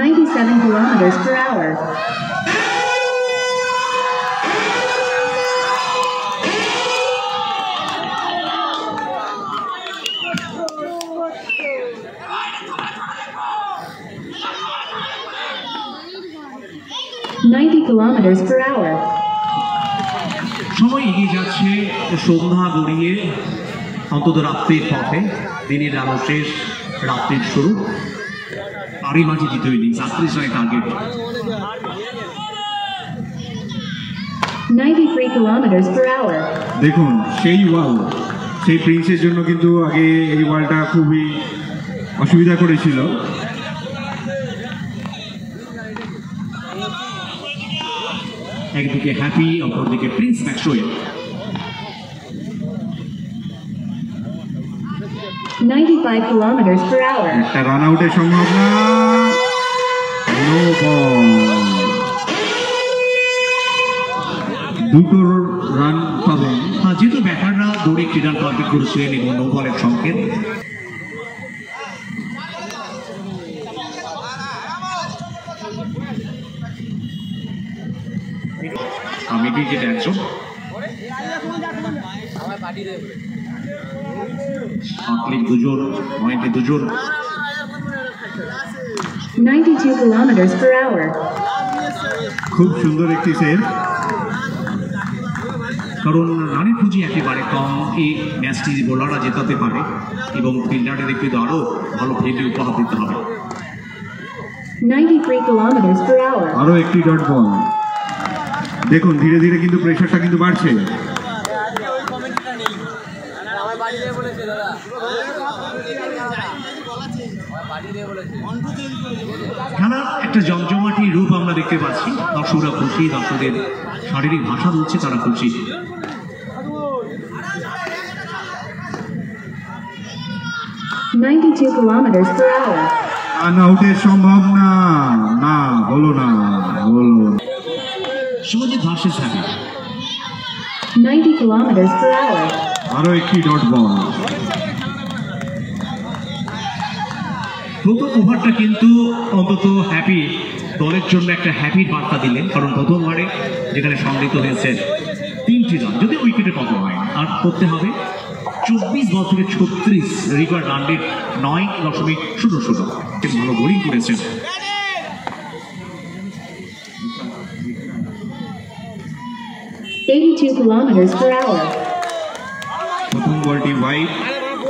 97 kilometers per hour. Kilometers per hour. সময় এগিয়ে যাচ্ছে সন্ধ্যা গড়িয়ে অন্তত রাত্রির পথে দিনের আলো শেষ রাত্রির শুরু আরই মাঝে দ্বিতীয় ইনিংস 38 রানের টার্গেট 93 kilometers per hour. দেখুন সেই ওয়াল সেই প্রিন্সের জন্য কিন্তু আগে এই ওয়ালটা খুবই অসুবিধা করেছিল একদিকে হ্যাপি অপরদিকে Prince Maxwell 95 kilometers per hour. একটা রান আউটের সম্ভাবনা নো বল দুটো রান পাবেন যেহেতু ব্যাটাররা দৌড়ে একটি রান কমপ্লিট করেছিলেন এবং নো বলের সংকেত মিডিল যেটা একজন দুজন পয়েন্টে দুজন 92 kilometers per hour. খুব সুন্দর একটি সেভ কারণ রানের পুঁজি একেবারে কম এই ম্যাচটি বোলাররা জেতাতে পারে এবং ফিল্ডারদের কিন্তু আরও ভালো ফিল্ডিং উপহার দিতে হবে 93 kilometers per hour. আরও একটি ডট বল দেখুন ধীরে ধীরে কিন্তু প্রেশারটা কিন্তু বাড়ছে খেলার একটা জমজমাটি রূপ আমরা দেখতে পাচ্ছি দর্শকরা খুশি দর্শকদের শারীরিক ভাষা বলছে তারা খুশি রান আউটের সম্ভাবনা না হলো না হলো Sujit versus happy 90 kilometers per hour. আরো একটি ডট বল প্রথম ওভারটা কিন্তু অন্তত হ্যাপি দলের জন্য একটা হ্যাপির বার্তা দিলেন কারণ প্রথম ওভারে যেখানে সংগৃহীত হয়েছে 3টি রান যদি উইকেটে কত হয় আর করতে হবে 24 বল থেকে 36 রিকোয়ার্ড রান রেট 9.00 ভালো বোলিং করেছেন kilometers per hour. প্রথম বলটি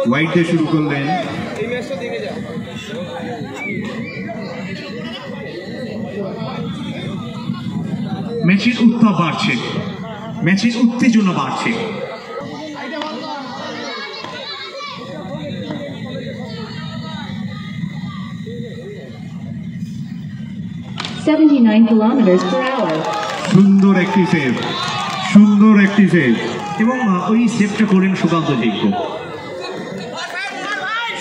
ওয়াইড দিয়ে শুরু করলেন ম্যাচের উত্তাপ বাড়ছে ম্যাচের উত্তেজনা বাড়ছে kilometers per hour. সুন্দর একটি সেভ এবং ওই সেভটা করেন সুকান্ত জৈক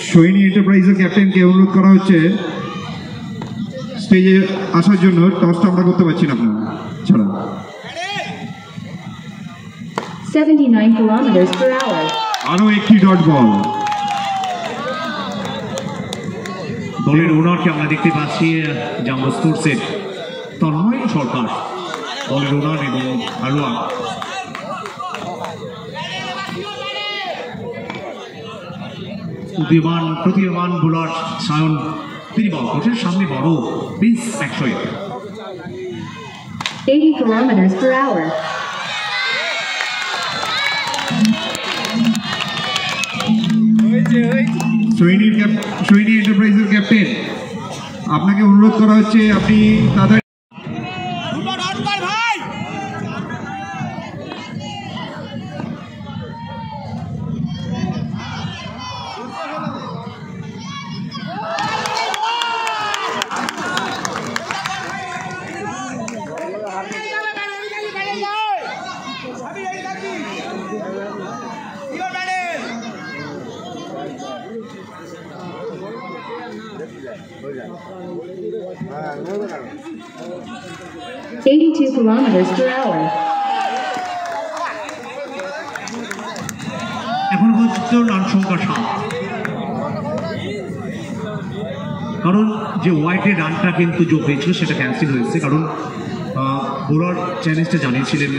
সৈনী এন্টারপ্রাইজের ক্যাপ্টেনকে অনুরোধ করা হচ্ছে স্টেজে আসার জন্য টসটা আমরা করতে পারছি না আপনার ছাড়া 79 kilometers per hour. আরো একটি ডট বল দলের ওনারকে আমরা দেখতে পাচ্ছি জাম্বো স্পোর্টসের তন্ময় সরকার দলের ওনার এবং হালুয়া প্রতিমান বোলার সায়ন তিনি বল করছেন সামনে বড় Prince Maxwell 80 kilometers per hour. Saini এন্টারপ্রাইজের ক্যাপ্টেন আপনাকে অনুরোধ করা হচ্ছে আপনি তাড়াতাড়ি kilometers per hour. এখন পর্যন্ত রান সংখ্যা 7 কারণ যে হোয়াইটের রানটা কিন্তু যোগ হয়েছিল সেটা ক্যান্সেল হয়েছে, কারণ বোলার চ্যালেঞ্জটা জানিয়েছিলেন,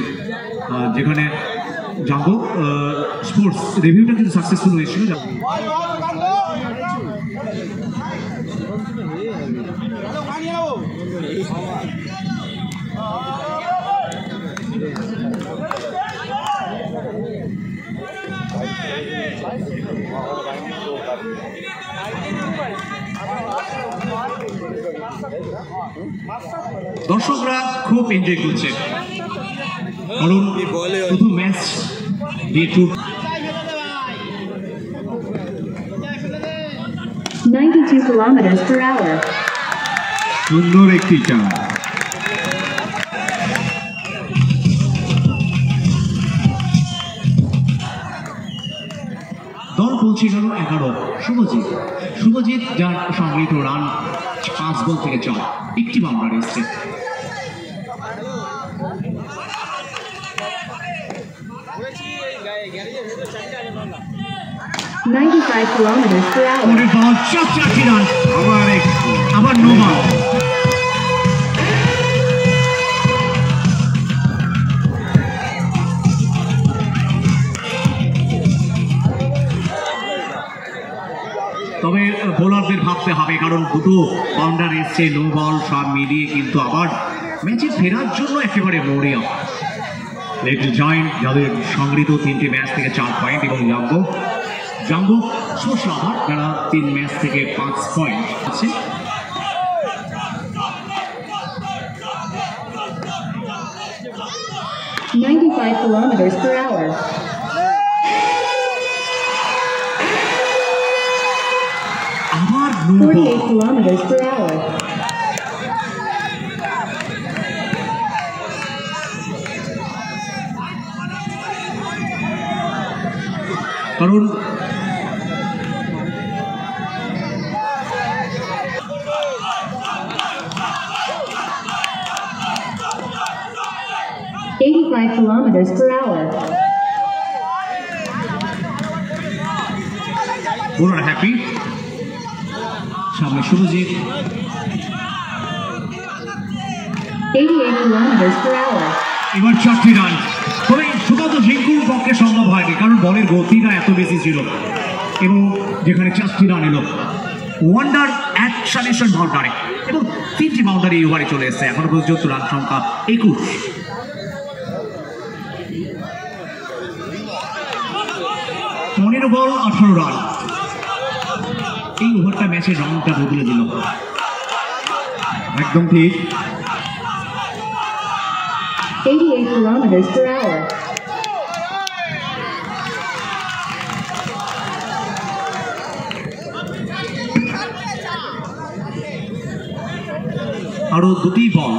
যেখানে জাঙ্গো স্পোর্টস রিভিউটা কিন্তু সাকসেসফুল হয়েছিল। দর্শকরা খুব এনজয় করছে, কারণ প্রথম match day 2 92 kilometers per hour. সুন্দর একটি চার। দল পৌঁছে গেল 11। শুভজিৎ যার সংগৃহীত রান 5 বল থেকে 4, একটি বাউন্ডারি এসছে। $95 kilometers per hour. পরের বল 4টি রান, আবার নো বল। তবে বোলারদের ভাবতে হবে, কারণ দুটো বাউন্ডারি এসছে, নো বল, সব মিলিয়ে কিন্তু আবার ম্যাচে ফেরার জন্য একেবারে মরিয়া লিটল জয়েন্ট, যাদের সংগৃহীত 3টি ম্যাচ থেকে 4 পয়েন্ট, এবং জাঙ্গো স্পোর্টস লাভার যারা 3 ম্যাচ থেকে 5 পয়েন্ট আছে। $95 kilometers per hour. আবার no ball. 48 kilometers per hour. কারণ $85 kilometers per hour. Bowler Happy, সামনে শুভজিৎ। 88 kilometers per hour. এবার 4টি রান, তবে শুধুমাত্র রিঙ্কুর পক্ষে সম্ভব হয়নি, কারণ বলের গতিটা এত বেশি ছিল, এবং যেখানে 4টি রান এলো। ওয়ান্ডার অ্যাকশন বাউন্ডারি, এবং 3টি বাউন্ডারি এই ওভারে চলে এসছে। এখনো পর্যন্ত রান সংখ্যা 21। 15 বল 18 রান। এই ওভারটা ম্যাচের রংটা বদলে দিল। একদম ঠিক। 88 kilometers per hour. আরো 2টি বল,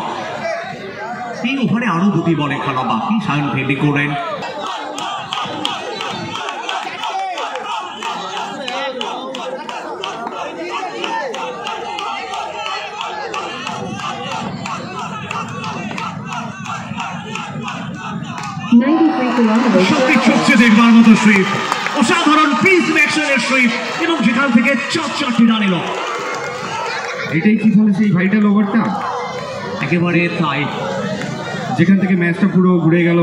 এই ওভারে আরো 2টি বলে খেলা বাকি। সায়ন ভেন্ডি করেন, সত্যি চোখে দেখবার মতো সুইপ, অসাধারণ পিস ম্যাক্সওয়েলের সুইপ, এবং যেখান থেকে 4টি রান এলো। এটাই কি তাহলে সেই ভাইটাল ওভারটা? একেবারে তাই, যেখান থেকে ম্যাচটা পুরো ঘুরে গেল।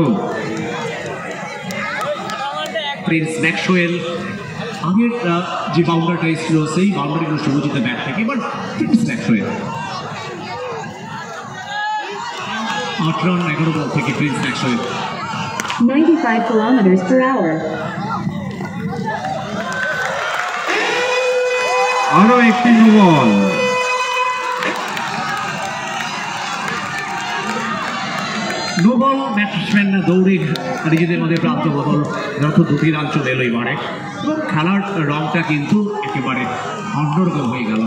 প্রিন্স ম্যাক্সওয়েল আগের যে বাউন্ডারটা এসেছিল সেই বাউন্ডারিগুলো শুভজিতের ব্যাট থেকে, এবার প্রিন্স ম্যাক্সওয়েল 8 রান 11 বল থেকে Prince Maxwell. 95 kilometers per hour. আরো একটি no ball. No ball, batsman দৌড়ে নিজেদের মধ্যে প্রান্ত বদল, যত 2টি রান চলে এলো এবারে, এবং খেলার রংটা কিন্তু একেবারে অন্যরকম হয়ে গেল।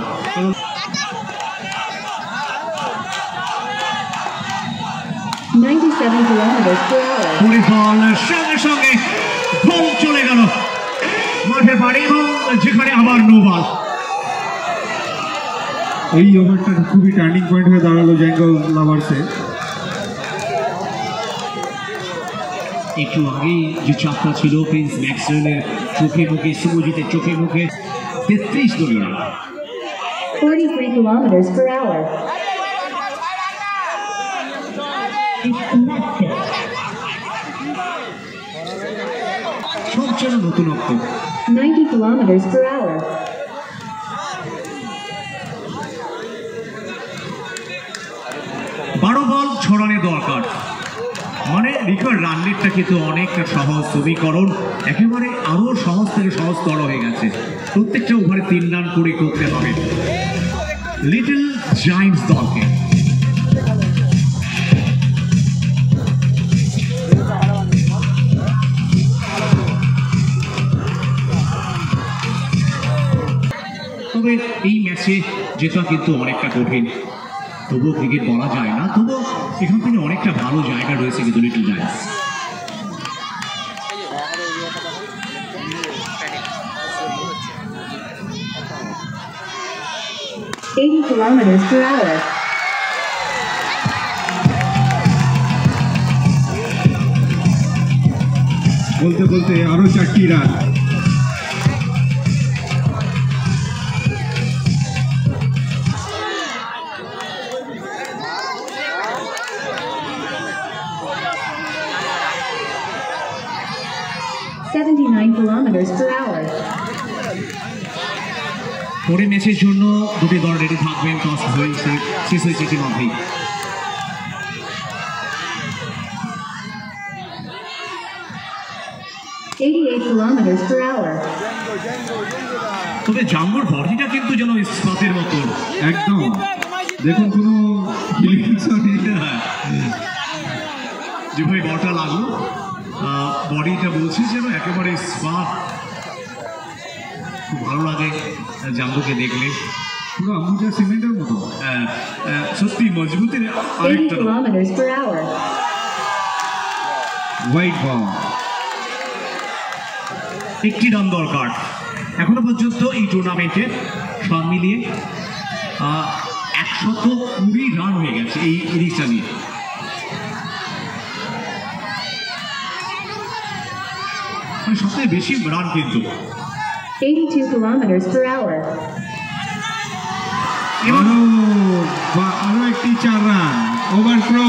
97 kilometers per hour. পুরি বল সঙ্গে সঙ্গে বল চলে গেল মাঠের পাড়ে, এবং যেখানে আবার নো বল। এই ওভারটা খুবই টার্নিং পয়েন্ট হয়ে দাঁড়ালো জাঙ্গো লাভার্সে। একটু আগেই যে চাপটা ছিল প্রিন্স ম্যাক্সওয়েলের চোখে মুখে, শুভজিতের চোখে মুখে, 33 দলীয় রান। 43 kilometers per hour. সব যেন নতুনত্ব। 90 kilometers per hour. বারো বল ছড়ানো দরকার, মানে রিকার রান রেটটা কিন্তু অনেকটা সহজ সমীকরণ, একেবারে আরো সহজ থেকে সহজতর হয়ে গেছে। প্রত্যেকটা ওভারে 3 রান করে করতে হবে লিটল জায়ান্টস দলকে। তবে এই ম্যাচে জেতা কিন্তু অনেকটা কঠিন, তবুও ক্রিকেট বলা যায় না, তবুও এখান থেকে অনেকটা ভালো জায়গা রয়েছে কিন্তু little giants. $80 kilometers per hour. বলতে বলতে আরো 4টি রান। $79 kilometers per hour. পরের ম্যাচের জন্য দুটি দল রেডি থাকবেন, টস হয়েছে শেষ হয়েছে ইতিমধ্যেই। $88 kilometers per hour. তবে জাম্বোর বডিটা কিন্তু যেন ইস্পাতের মতো, একদম দেখুন কোনো ফিলিংসও নেই। যেভাবে বলটা লাগলো, বডিটা বলছে যেন একেবারে ইস্পাত। খুব ভালো লাগে জাম্বোকে দেখলে, পুরো আম্বুজা সিমেন্টের মতো। সত্যি মজবুতের 80 আরেকটা নাম। kilometers per hour. White ball. একটি রান দরকার এখনো পর্যন্ত এই টুর্নামেন্টে, সব মিলিয়ে 120 রান হয়ে গেছে এই ইনিংসটা নিয়ে। মানে সবথেকে বেশি রান কিন্তু। 82 kilometers per hour. আরো একটি 4 রান, ওভার থ্রো।